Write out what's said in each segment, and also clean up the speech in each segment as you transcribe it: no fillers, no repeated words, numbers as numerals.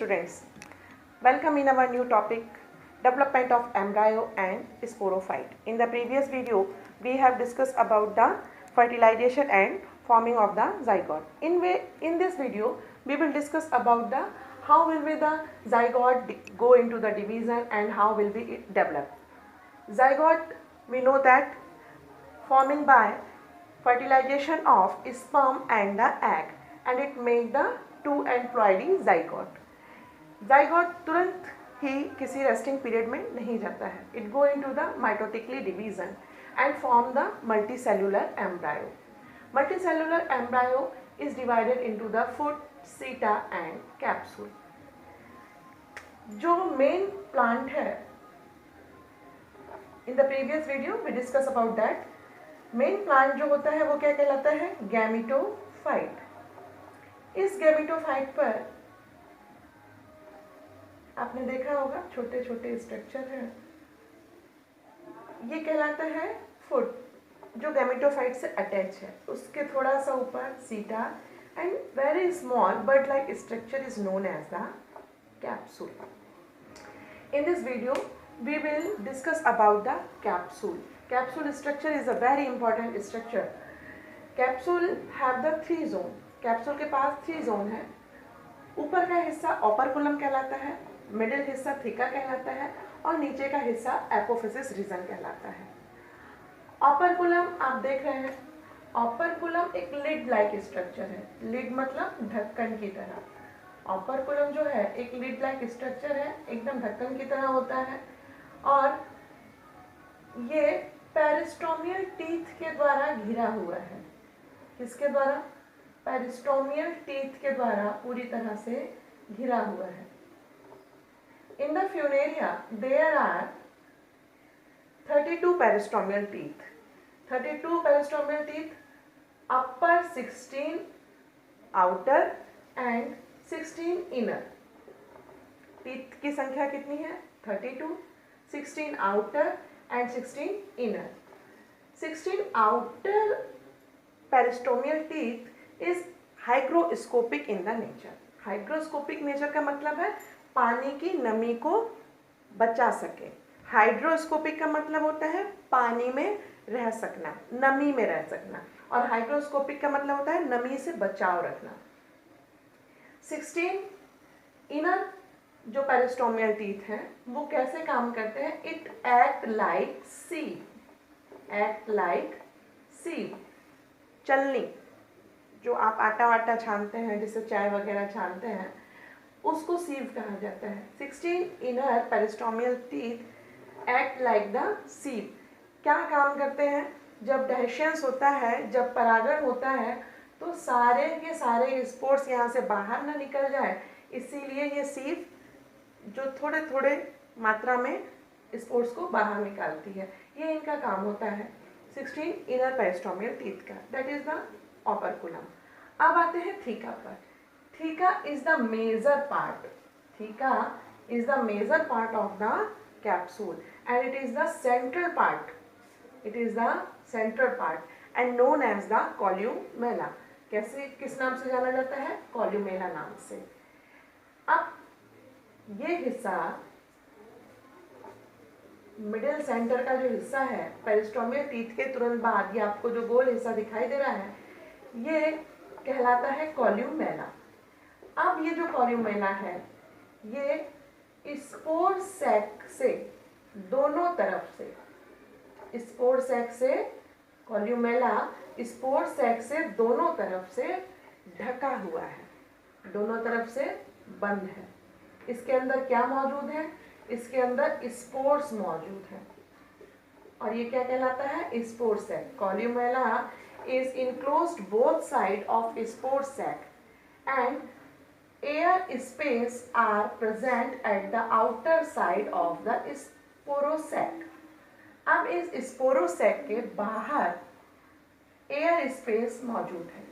students, welcome in our new topic, development of embryo and sporophyte. In the previous video, we have discussed about the fertilization and forming of the zygote. In this video, we will discuss about the how will be the zygote go into the division and how will be it develop. Zygote, we know that forming by fertilization of sperm and the egg, and it make the two एम्प्लॉयडी zygote. zygote तुरंत ही किसी resting period में नहीं जाता है. It go into the mitotically division and form the multicellular embryo. Multicellular embryo is divided into the foot, seta and capsule. जो main plant है, in the previous video we discuss about that. Main plant जो होता है वो क्या कहलाता है? Gametophyte. इस गैमेटोफाइट पर आपने देखा होगा छोटे छोटे स्ट्रक्चर हैं. ये कहलाता है फुट, जो गैमेटोफाइट से अटैच है. उसके थोड़ा सा ऊपर seta and very small bud like structure is known as the capsule. In this video, we will discuss about the capsule. Capsule structure is a very important structure. Capsule have the 3 zone. Capsule के पास 3 zone है. ऊपर का हिस्सा ओपर्कुलम कहलाता है, middle हिस्सा theca कहलाता है और नीचे का हिस्सा एपोफिसिस रीजन कहलाता है. ओपर्कुलम आप देख रहे हैं. ओपर्कुलम एक लिड लाइक स्ट्रक्चर है. लिड मतलब ढक्कन की तरह. ओपर्कुलम जो है एक लिड लाइक स्ट्रक्चर है, एकदम ढक्कन की तरह होता है और ये पेरिस्टोमियल टीथ के द्वारा घिरा हुआ है. किसके द्वारा? पेरिस्टोमियल टीथ के द्वारा पूरी तरह से घिरा हुआ है. In the Funaria there are 32 peristomial teeth. 32 peristomial teeth, upper 16, outer and 16 inner. Teeth की संख्या कितनी है? 32, 16 outer and 16 inner. 16 outer peristomial teeth is hygroscopic in the nature. Hygroscopic nature का मतलब है पानी की नमी को बचा सके. हाइड्रोस्कोपिक का मतलब होता है पानी में रह सकना, नमी में रह सकना, और हाइग्रोस्कोपिक का मतलब होता है नमी से बचाव रखना. 16 इनर जो पेरिस्टोमियल टीथ हैं वो कैसे काम करते हैं? It act like sieve. Act like sieve, चलनी. जो आप आटा वाटा छानते हैं, जिससे चाय वगैरह छानते हैं, उसको सीव कहा जाता है. 16 inner peristomial teeth act like the sieve. क्या काम करते हैं? जब डाइजेशन होता है, जब परागण होता है, तो सारे के सारे स्पोर्स यहाँ से बाहर ना निकल जाए, इसीलिए ये सीव जो थोड़े थोड़े मात्रा में स्पोर्स को बाहर निकालती है. ये इनका काम होता है 16 इनर पेरिस्टोमियल टीथ का. That is the operculum. अब आते हैं थीका पर. Theca is the major part. Theca is the major part of the capsule and it is the central part. It is the central part and known as the columella. कैसे, किस नाम से जाना जाता है? कॉल्यूमेला नाम से. अब ये हिस्सा मिडिल सेंटर का जो हिस्सा है पेरिस्टोमियल टीथ के तुरंत बाद, ये आपको जो गोल हिस्सा दिखाई दे रहा है, ये कहलाता है कॉल्यूमेला. अब ये जो कॉल्यूमेला है ये स्पोर सैक से दोनों तरफ से, स्पोर सैक से, कॉल्यूमेला स्पोर सैक से दोनों तरफ से ढका हुआ है, दोनों तरफ से बंद है. इसके अंदर क्या मौजूद है? इसके अंदर स्पोर्स मौजूद है. और ये क्या कहलाता है? Spore sac. Columella is enclosed both side of spore sac and air space are present at the outer side of the sporosac. अब इस स्पोरोसैक के बाहर एयर स्पेस मौजूद है.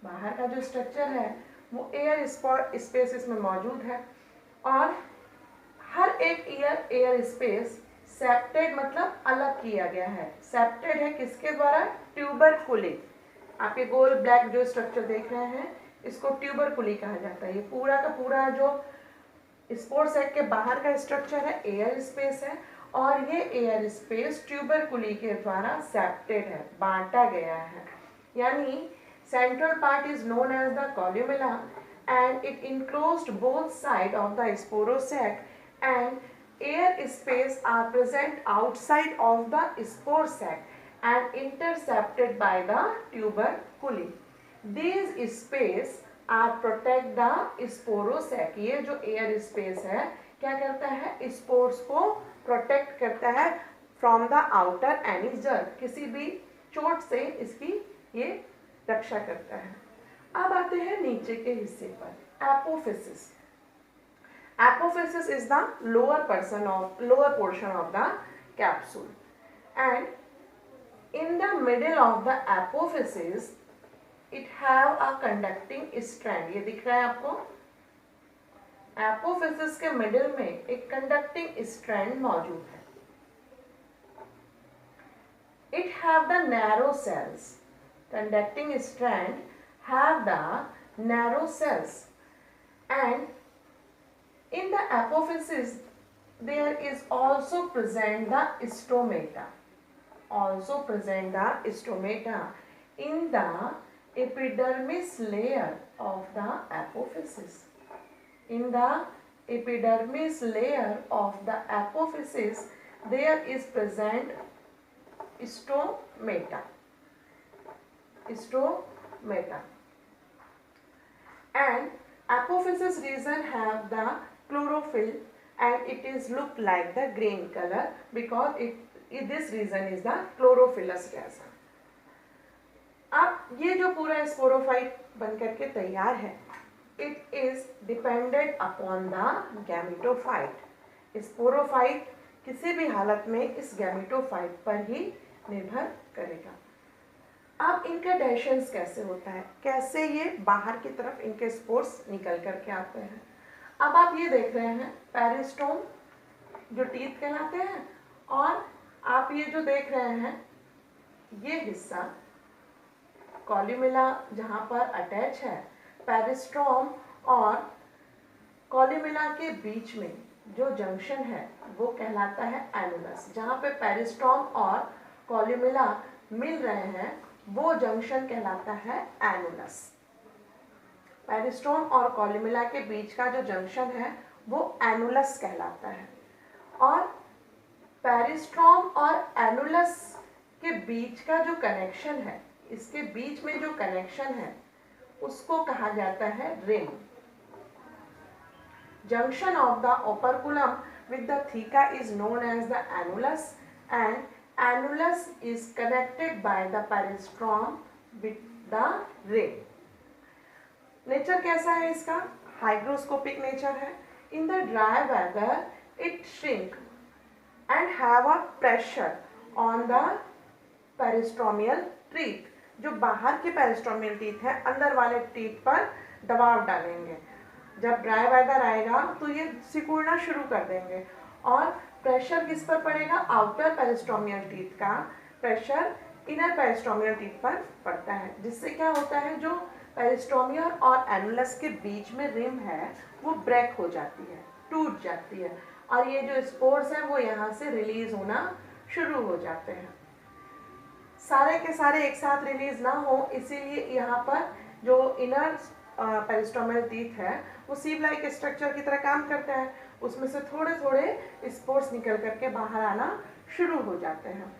बाहर का जो स्ट्रक्चर है वो एयर स्पेस इसमें मौजूद है और हर एक एयर स्पेस सेप्टेड मतलब अलग किया गया है. सेप्टेड है किसके द्वारा? ट्यूबरकुली. आप ये गोल ब्लैक जो स्ट्रक्चर देख रहे हैं इसको ट्यूबरकुली कहा जाता है। ये पूरा का पूरा जो स्पोर सैक के बाहर का स्ट्रक्चर है एयर स्पेस है, और ये एयर स्पेस ट्यूबरकुली के द्वारा सेप्टेड है, बांटा गया है। यानी central part is known as the columella and it enclosed both sides of the sporosac, and air space are present outside of the spore sac and intercepted by the tuberculi. These space are protect the sporosac. ये जो air space है क्या करता है, spores को protect करता है from the outer any jerk, किसी भी चोट से इसकी ये रक्षा करता है। अब आते हैं नीचे के हिस्से पर, apophysis. Apophysis is the lower portion of the capsule, and in the middle of the apophysis it have a conducting strand. ये दिख रहा है आपको, एपोफिसिस के मिडिल में एक कंडक्टिंग स्ट्रैंड मौजूद है। It have the narrow cells, conducting strand have the narrow cells, and in the apophysis there is also present the stomata, in the epidermis layer of the apophysis. In the epidermis layer of the apophysis there is present stomata, and apophysis region have the chlorophyll and it is look like the green color because this region is the chlorophyllous region. अब ये जो पूरा sporophyte बनकर के तैयार है, it is dependent upon the gametophyte. Sporophyte किसी भी हालत में इस गैमेटोफाइट पर ही निर्भर करेगा। अब इनका डाइजेशन कैसे होता है, कैसे ये बाहर की तरफ इनके स्पोर्स निकल करके आते हैं। अब आप ये देख रहे हैं पेरिस्टोम जो टीथ कहलाते हैं, और आप ये जो देख रहे हैं ये हिस्सा कॉल्यूमेला जहाँ पर अटैच है, पेरिस्टोम और कॉल्यूमेला के बीच में जो जंक्शन है वो कहलाता है एनुलस। जहाँ पे पेरिस्टोम और कॉल्यूमेला मिल रहे हैं वो जंक्शन कहलाता है एनुलस। पेरिस्टोम और कॉल्यूमेला के बीच का जो जंक्शन है वो एनुलस कहलाता है, और पेरिस्टोम और एनुलस के बीच का जो कनेक्शन है, इसके बीच में जो कनेक्शन है उसको कहा जाता है rim. Junction of the operculum with the theca is known as the annulus, and annulus is connected by the peristome with the rim. Nature कैसा है इसका, हाइग्रोस्कोपिक नेचर है। In the dry weather it shrink and have a pressure on the peristomial teeth. जो बाहर के पेरिस्टोमियल teeth है, अंदर वाले टीथ पर दबाव डालेंगे। जब ड्राई वेदर आएगा तो ये सिकुड़ना शुरू कर देंगे, और प्रेशर किस पर पड़ेगा, आउटर पेरिस्टोमियल टीथ का प्रेशर इनर पेरिस्टोमियल टीथ पर पड़ता है, जिससे क्या होता है जो पेरिस्टोमियल और एनुलस के बीच में रिम है वो ब्रेक हो जाती है, टूट जाती है, और ये जो स्पोर्स है वो यहाँ से रिलीज होना शुरू हो जाते हैं। सारे के सारे एक साथ रिलीज ना हो, इसीलिए यहाँ पर जो इनर पेरिस्टोमियल टीथ है वो सीव लाइक स्ट्रक्चर की तरह काम करता है, उसमें से थोड़े थोड़े स्पोर्स निकल करके बाहर आना शुरू हो जाते हैं,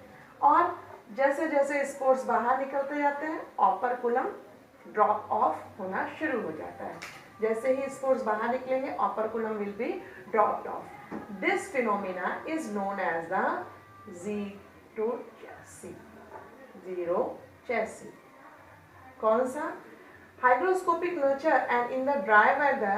और जैसे जैसे स्पोर्स बाहर निकलते जाते हैं ओपर्कुलम ड्रॉप ऑफ होना शुरू हो जाता है। जैसे ही स्पोर्स बाहर निकलेंगे operculum will be dropped off. This phenomena is known as the xerochasy. कौन सा, hygroscopic nature, and in the dry weather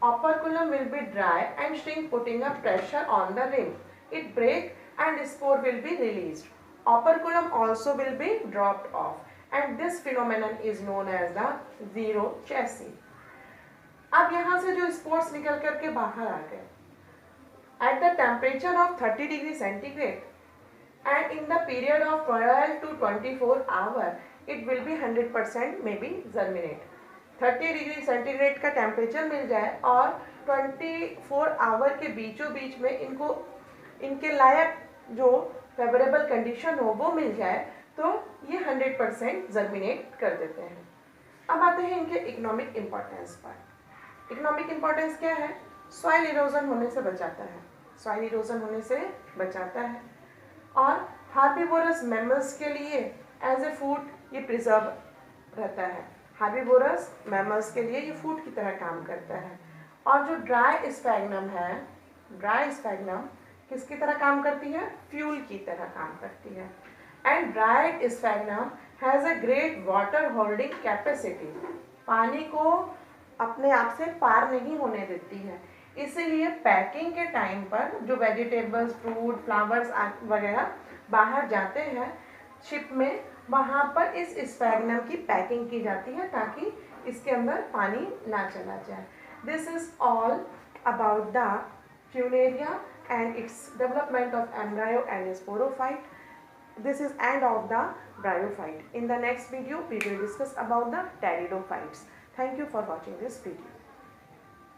operculum will be dry and shrink, putting a pressure on the rim. It break and spore will be released. Operculum also will be dropped off, and this phenomenon is known as the जीरोचेसी। अब यहाँ से जो spores निकल करके बाहर आ गए at the temperature of 30 degree centigrade and in the period of 12 to 24 hours it will be 100% maybe germinate। 30 degree centigrade का temperature मिल जाए और 24 आवर के बीचों बीच में इनको इनके लायक जो फेवरेबल कंडीशन हो वो मिल जाए तो ये 100% जर्मिनेट कर देते हैं। अब आते हैं इनके इकोनॉमिक इम्पोर्टेंस पर। इकोनॉमिक इम्पोर्टेंस क्या है? सॉइल इरोजन होने से बचाता है, सॉइल इरोजन होने से बचाता है। और हार्बीवोरस मैमल्स के लिए एज ए फूड ये प्रिजर्व रहता है। हार्बीवोरस मैमल्स के लिए ये फूड की तरह काम करता है। और जो ड्राई स्फैग्नम है, ड्राई स्फैग्नम किसकी तरह काम करती है? फ्यूल की तरह काम करती है। And dried sphagnum has a great water holding capacity, पानी को अपने आप से पार नहीं होने देती है। इसीलिए पैकिंग के टाइम पर जो वेजिटेबल्स, फ्रूट, फ्लावर्स वगैरह बाहर जाते हैं शिप में, वहाँ पर इस स्फैग्नम की पैकिंग की जाती है ताकि इसके अंदर पानी ना चला जाए। This is all about the Funaria and its development of embryo and sporophyte. This is end of the bryophyte. In the next video, we will discuss about the pteridophytes. Thank you for watching this video.